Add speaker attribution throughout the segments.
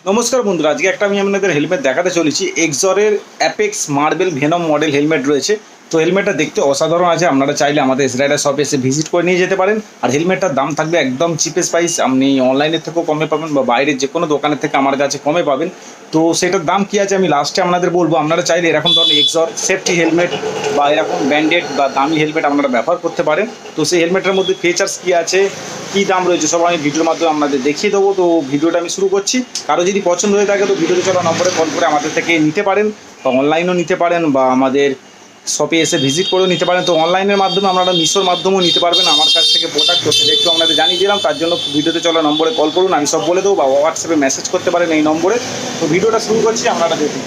Speaker 1: নমস্কার বন্ধুরা, আজকে একটা আমি আপনাদের হেলমেট দেখাতে চলেছি। এক্সরের apex marble venom model helmet রয়েছে। তো হেলমেটটা দেখতে অসাধারণ আছে। আপনারা চাইলে আমাদের এসরাইডার শপে এসে ভিজিট করে নিয়ে যেতে পারেন। আর হেলমেটটার দাম থাকবে একদম চিপেস্ট প্রাইস। আপনি অনলাইনের থেকেও কমে পাবেন বা বাইরের যে কোনো দোকানের থেকে আমার কাছে কমে পাবেন। তো সেটার দাম কী আছে আমি লাস্টে আপনাদের বলবো। আপনারা চাইলে এরকম ধরনের এক্সর সেফটি হেলমেট বা এরকম ব্র্যান্ডেড বা দামি হেলমেট আপনারা ব্যবহার করতে পারেন। তো সেই হেলমেটের মধ্যে ফিচার্স কী আছে, কী দাম রয়েছে, সব আমি ভিডিওর মাধ্যমে আপনাদের দেখিয়ে দেবো। তো ভিডিওটা আমি শুরু করছি। কারো যদি পছন্দ হয়ে থাকে তো ভিডিওতে চলা নম্বরে কল করে আমাদের থেকে নিতে পারেন, বা অনলাইনেও নিতে পারেন, বা আমাদের শপে এসে ভিজিট করেও নিতে পারেন। তো অনলাইনের মাধ্যমে আপনারা মিশোর মাধ্যমেও নিতে পারবেন আমার কাছ থেকে প্রোডাক্ট। তো সেটা একটু আপনাদের জানিয়ে দিলাম। তার জন্য ভিডিওতে চলা নম্বরে কল করুন, আমি সব বলে দেবো, বা হোয়াটসঅ্যাপে মেসেজ করতে পারেন এই নম্বরে। তো ভিডিওটা শুরু করছি, আপনারা দেখুন।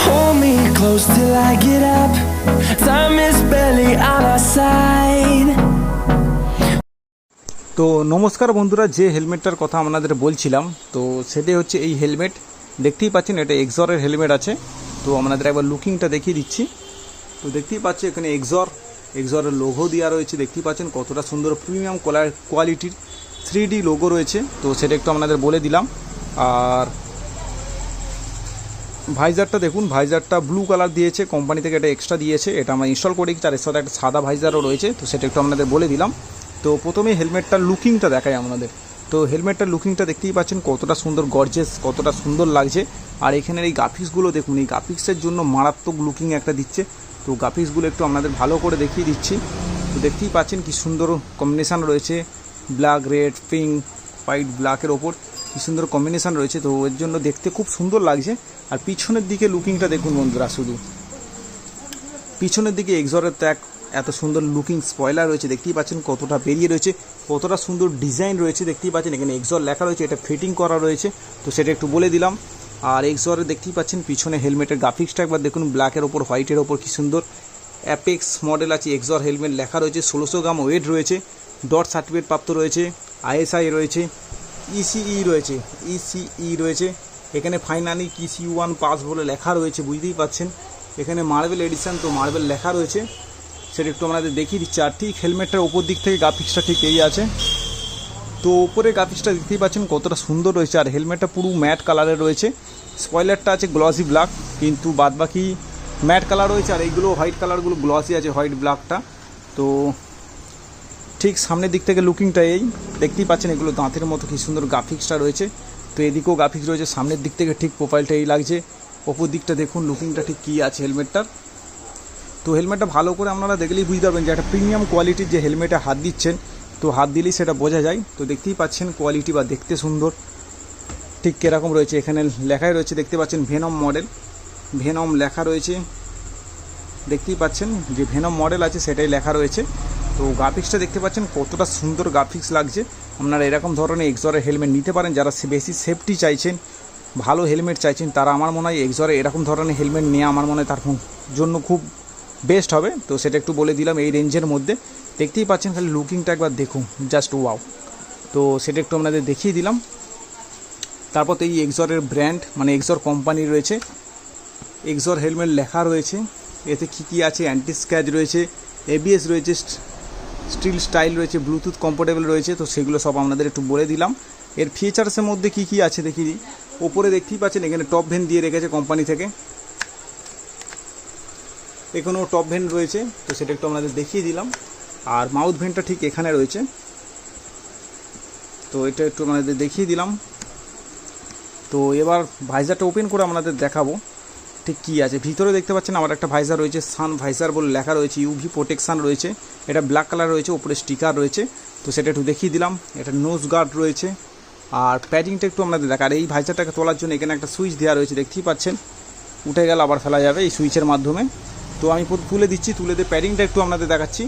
Speaker 2: Hold me close till I get up. Time is barely on our side.
Speaker 1: তো নমস্কার বন্ধুরা, যে হেলমেটটার কথা আপনাদের বলছিলাম তো সেটাই হচ্ছে এই হেলমেট। দেখতেই পাচ্ছেন এটা এক্সরের হেলমেট আছে। তো আপনাদের একবার লুকিংটা দেখিয়ে দিচ্ছি। তো দেখতেই পাচ্ছি এখানে এক্সরের লোগো দেওয়া রয়েছে। দেখতেই পাচ্ছেন কতটা সুন্দর প্রিমিয়াম কোয়ালিটির 3D লোগো রয়েছে। তো সেটা একটু আপনাদের বলে দিলাম। আর ভাইজারটা দেখুন, ভাইজারটা ব্লু কালার দিয়েছে, কোম্পানি থেকে এটা এক্সট্রা দিয়েছে, এটা আমরা ইনস্টল করেছি। তার সাথে একটা সাদা ভাইজারও রয়েছে। তো সেটা একটু আপনাদের বলে দিলাম। তো প্রথমে হেলমেটটার লুকিংটা দেখাই আপনাদের। তো হেলমেটটার লুকিংটা দেখতেই পাচ্ছেন কতটা সুন্দর, গর্জেস, কতটা সুন্দর লাগছে। আর এখানের এই গ্রাফিক্সগুলো দেখুন, এই গ্রাফিক্সের জন্য মারাত্মক লুকিং একটা দিচ্ছে। তো গ্রাফিক্সগুলো একটু আপনাদের ভালো করে দেখিয়ে দিচ্ছি। তো দেখতেই পাচ্ছেন কি সুন্দর কম্বিনেশান রয়েছে, ব্ল্যাক, রেড, পিঙ্ক, হোয়াইট, ব্ল্যাকের ওপর কি সুন্দর কম্বিনেশান রয়েছে। তো এর জন্য দেখতে খুব সুন্দর লাগছে। আর পিছনের দিকে লুকিংটা দেখুন বন্ধুরা, শুধু পিছনের দিকে এক্সরের ত্যাগ এত সুন্দর লুকিং স্পয়লার রয়েছে। দেখতেই পাচ্ছেন কতটা বেরিয়ে রয়েছে, কতটা সুন্দর ডিজাইন রয়েছে। দেখতেই পাচ্ছেন এখানে এক্সর লেখা রয়েছে, এটা ফিটিং করা রয়েছে। তো সেটা একটু বলে দিলাম। আর এক্সরে দেখতেই পাচ্ছেন পিছনে হেলমেটের গ্রাফিক্সটা একবার দেখুন, ব্ল্যাকের ওপর হোয়াইটের ওপর কি সুন্দর অ্যাপেক্স মডেল আছে। এক্সর হেলমেট লেখা রয়েছে, 1600 গ্রাম ওয়েট রয়েছে, ডট সার্টিফিকেট প্রাপ্ত রয়েছে, ISI রয়েছে, ইসিই রয়েছে। এখানে ফাইনালি QC1 পাস বলে লেখা রয়েছে, বুঝতেই পাচ্ছেন। এখানে মার্বেল এডিশন, তো মার্বেল লেখা রয়েছে, সেটা একটু আমাদের দেখিয়ে দিচ্ছি। আর ঠিক হেলমেটটার ওপর দিক থেকে গ্রাফিক্সটা ঠিক এই আছে। তো ওপরে গ্রাফিক্সটা দেখতেই পাচ্ছেন কতটা সুন্দর রয়েছে। আর হেলমেটটা পুরো ম্যাট কালারের রয়েছে। স্পয়লারটা আছে গ্লসি ব্ল্যাক, কিন্তু বাদবাকি ম্যাট কালার রয়েছে। আর এইগুলো হোয়াইট কালারগুলো গ্লসি আছে, হোয়াইট ব্ল্যাকটা। তো ঠিক সামনের দিক থেকে লুকিংটা এই দেখতেই পাচ্ছেন, এগুলো দাঁতের মতো কি সুন্দর গ্রাফিক্সটা রয়েছে। তো এদিকেও গ্রাফিক্স রয়েছে, সামনের দিক থেকে ঠিক প্রোফাইলটা এই লাগছে। ওপর দিকটা দেখুন লুকিংটা ঠিক কী আছে হেলমেটটার। তো হেলমেটটা ভালো করে আপনারা দেখলেই বুঝতে পারবেন যে একটা প্রিমিয়াম কোয়ালিটির যে হেলমেটে হাত দিচ্ছেন। তো হাত দিলেই সেটা বোঝা যায়। তো দেখতেই পাচ্ছেন কোয়ালিটি বা দেখতে সুন্দর ঠিক কীরকম রয়েছে। এখানে লেখাই রয়েছে, দেখতে পাচ্ছেন ভেনম মডেল, ভেনম লেখা রয়েছে। দেখতেই পাচ্ছেন যে ভেনম মডেল আছে সেটাই লেখা রয়েছে। তো গ্রাফিক্সটা দেখতে পাচ্ছেন কতটা সুন্দর গ্রাফিক্স লাগছে। আপনারা এরকম ধরনের এক্সরের হেলমেট নিতে পারেন। যারা বেশি সেফটি চাইছেন, ভালো হেলমেট চাইছেন, তারা আমার মনে হয় এক্সরে এরকম ধরনের হেলমেট নেওয়া আমার মনে হয় তার জন্য খুব বেস্ট হবে। তো সেটা একটু বলে দিলাম এই রেঞ্জের মধ্যে। দেখতেই পাচ্ছেন খালি লুকিংটা একবার দেখুন, জাস্ট ওয়াও। তো সেটা একটু আপনাদের দেখিয়ে দিলাম। তারপর তো এই এক্সরের ব্র্যান্ড মানে এক্সর কোম্পানি রয়েছে, এক্সর হেলমেট লেখা রয়েছে। এতে কী কী আছে, অ্যান্টি স্ক্র্যাচ রয়েছে, ABS রয়েছে, স্টিল স্টাইল রয়েছে, ব্লুটুথ কম্পোর্টেবল রয়েছে। তো সেগুলো সব আপনাদের একটু বলে দিলাম। এর ফিচার্সের মধ্যে কী কী আছে দেখিয়ে দিই। ওপরে দেখতেই পাচ্ছেন এখানে টপ ভেন দিয়ে রেখেছে কোম্পানি থেকে, এখানেও টপ ভেন রয়েছে। তো সেটা একটু আপনাদের দেখিয়ে দিলাম। আর মাউথ ভেনটা ঠিক এখানে রয়েছে। তো এটা একটু আপনাদের দেখিয়ে দিলাম। তো এবার ভাইজারটা ওপেন করে আপনাদের দেখাবো ঠিক কী আছে। ভিতরে দেখতে পাচ্ছেন আমার একটা ভাইজার রয়েছে, সান ভাইজার বলে লেখা রয়েছে, UV প্রোটেকশান রয়েছে। এটা ব্ল্যাক কালার রয়েছে, ওপরে স্টিকার রয়েছে। তো সেটা একটু দেখিয়ে দিলাম। এটা নোজ গার্ড রয়েছে। আর প্যাডিংটা একটু আপনাদের দেখা। আর এই ভাইজারটাকে তোলার জন্য এখানে একটা সুইচ দেওয়া রয়েছে, দেখতেই পাচ্ছেন। উঠে গেলে আবার ফেলা যাবে এই সুইচের মাধ্যমে। তো আমি তুলে দিচ্ছি, তুলে দিয়ে প্যাডিংটা একটু আপনাদের দেখাচ্ছি।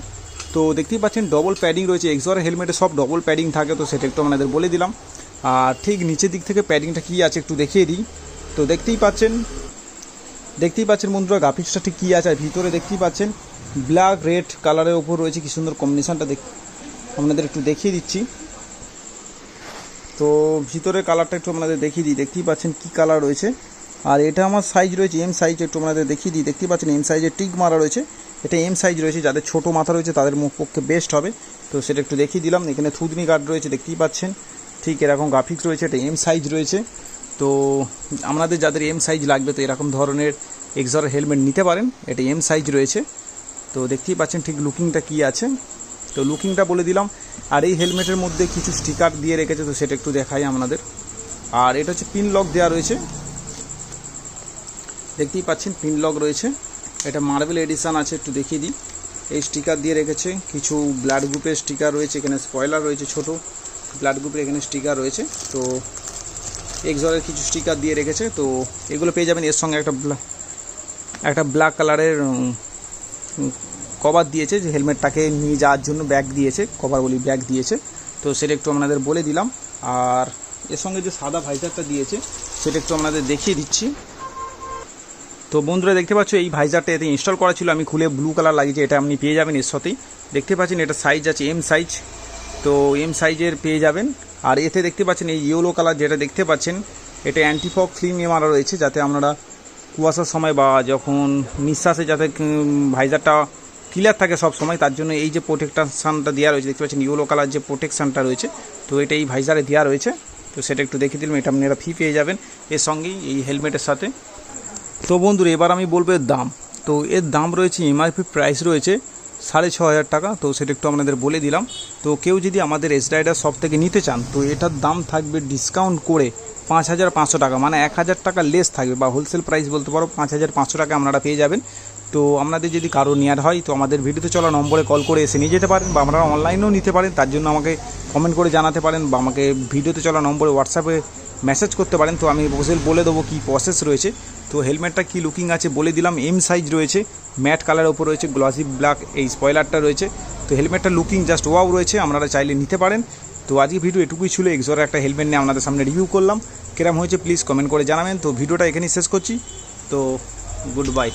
Speaker 1: তো দেখতেই পাচ্ছেন ডবল প্যাডিং রয়েছে। এক্সরের হেলমেটে সব ডবল প্যাডিং থাকে। তো সেটা একটু আপনাদের বলে দিলাম। আর ঠিক নিচের দিক থেকে প্যাডিংটা কী আছে একটু দেখিয়ে দিই। তো দেখতেই পাচ্ছেন বন্ধুরা গ্রাফিক্সটা ঠিক কী আছে। আর ভিতরে দেখতেই পাচ্ছেন ব্ল্যাক রেড কালারের ওপর রয়েছে কি সুন্দর কম্বিনেশনটা আপনাদের একটু দেখিয়ে দিচ্ছি। তো ভিতরে কালারটা একটু আপনাদের দেখিয়ে দিই। দেখতেই পাচ্ছেন কী কালার রয়েছে। আর এটা আমার সাইজ রয়েছে এম সাইজ, একটু আপনাদের দেখিয়ে দিই, দেখতে পাচ্ছেন এম সাইজের টিক মারা রয়েছে, এটা এম সাইজ রয়েছে, যাদের ছোট মাথা রয়েছে তাদের পক্ষে বেস্ট হবে। তো সেটা একটু দেখিয়ে দিলাম। এখানে থুতনি গার্ড রয়েছে, দেখতেই পাচ্ছেন ঠিক এরকম গ্রাফিক্স রয়েছে, এটা এম সাইজ রয়েছে। তো আপনাদের যাদের এম সাইজ লাগবে তো এরকম ধরনের এক্সরের হেলমেট নিতে পারেন, এটা এম সাইজ রয়েছে। তো দেখতেই পাচ্ছেন ঠিক লুকিংটা কী আছে, তো লুকিংটা বলে দিলাম। আর এই হেলমেটের মধ্যে কিছু স্টিকার দিয়ে রেখেছে, তো সেটা একটু দেখাই আপনাদের। আর এটা হচ্ছে পিন লক দেওয়া রয়েছে, দেখতেই পাচ্ছেন পিন লক রয়েছে, এটা মার্বেল এডিশন আছে, একটু দেখিয়ে দিই। এই স্টিকার দিয়ে রেখেছে, কিছু ব্লাড গ্রুপের স্টিকার রয়েছে, এখানে স্পয়লার রয়েছে, ছোট ব্লাড গ্রুপের এখানে স্টিকার রয়েছে। তো এক্সরের কিছু স্টিকার দিয়ে রেখেছে, তো এগুলো পেয়ে যাবেন। এর সঙ্গে একটা ব্ল্যাক কালারের কভার দিয়েছে, যে হেলমেটটাকে নিয়ে যাওয়ার জন্য ব্যাগ দিয়েছে, কভার বলি ব্যাগ দিয়েছে, তো সেটা একটু আপনাদের বলে দিলাম। আর এর সঙ্গে যে সাদা ভাইজারটা দিয়েছে সেটা একটু আপনাদের দেখিয়ে দিচ্ছি। তো বন্ধুরা দেখতে পাচ্ছ এই ভাইজারটা এতে ইনস্টল করা ছিল, আমি খুলে ব্লু কালার লাগিয়েছি, এটা আপনি পেয়ে যাবেন এর সাথেই। দেখতে পাচ্ছেন এটা সাইজ আছে এম সাইজ, তো এম সাইজের পেয়ে যাবেন। আর এতে দেখতে পাচ্ছেন এই ইয়েলো কালার যেটা দেখতে পাচ্ছেন, এটা অ্যান্টিফগ ফিল্ম মারা রয়েছে, যাতে আপনারা কুয়াশার সময় বা যখন নিঃশ্বাসে যাতে ভাইজারটা ক্লিয়ার থাকে সব সময়, তার জন্য এই যে প্রোটেকশানটা দেওয়া রয়েছে, দেখতে পাচ্ছেন ইয়েলো কালার যে প্রোটেকশানটা রয়েছে, তো এটা এই ভাইজারে দেওয়া রয়েছে। তো সেটা একটু দেখিয়ে দিলাম, এটা আপনারা ফ্রি পেয়ে যাবেন এর সঙ্গেই এই হেলমেটের সাথে। তো বন্ধুরা এবার আমি বলবো এর দাম। তো এর দাম রয়েছে এমআরপি প্রাইস রয়েছে 6,500 টাকা, তো সেটা একটু আপনাদের বলে দিলাম। তো কেউ যদি আমাদের এস রাইডার শপ থেকে নিতে চান তো এটার দাম থাকবে ডিসকাউন্ট করে 5,500 টাকা, মানে 1,000 টাকা লেস থাকবে, বা হোলসেল প্রাইস বলতে পারো 5,500 টাকা আপনারা পেয়ে যাবেন। তো আপনাদের যদি কারো নেওয়ার হয় তো আমাদের ভিডিওতে চলা নম্বরে কল করে এসে নিয়ে যেতে পারেন, বা আপনারা অনলাইনেও নিতে পারেন, তার জন্য আমাকে কমেন্ট করে জানাতে পারেন, বা আমাকে ভিডিওতে চলা নম্বরে হোয়াটসঅ্যাপে মেসেজ করতে পারেন, তো আমি বলে দেবো কী প্রসেস রয়েছে। তো হেলমেটটা কী লুকিং আছে বলে দিলাম, এম সাইজ রয়েছে, ম্যাট কালারের ওপর রয়েছে, গ্লসি ব্ল্যাক এই স্পয়লারটা রয়েছে। তো হেলমেটটা লুকিং জাস্ট ওয়াও রয়েছে, আপনারা চাইলে নিতে পারেন। তো আজকে ভিডিও এটুকুই ছিল, এক্সরের একটা হেলমেট নিয়ে আপনাদের সামনে রিভিউ করলাম, কিরম হয়েছে প্লিজ কমেন্ট করে জানাবেন। তো ভিডিওটা এখানেই শেষ করছি, তো গুড বাই।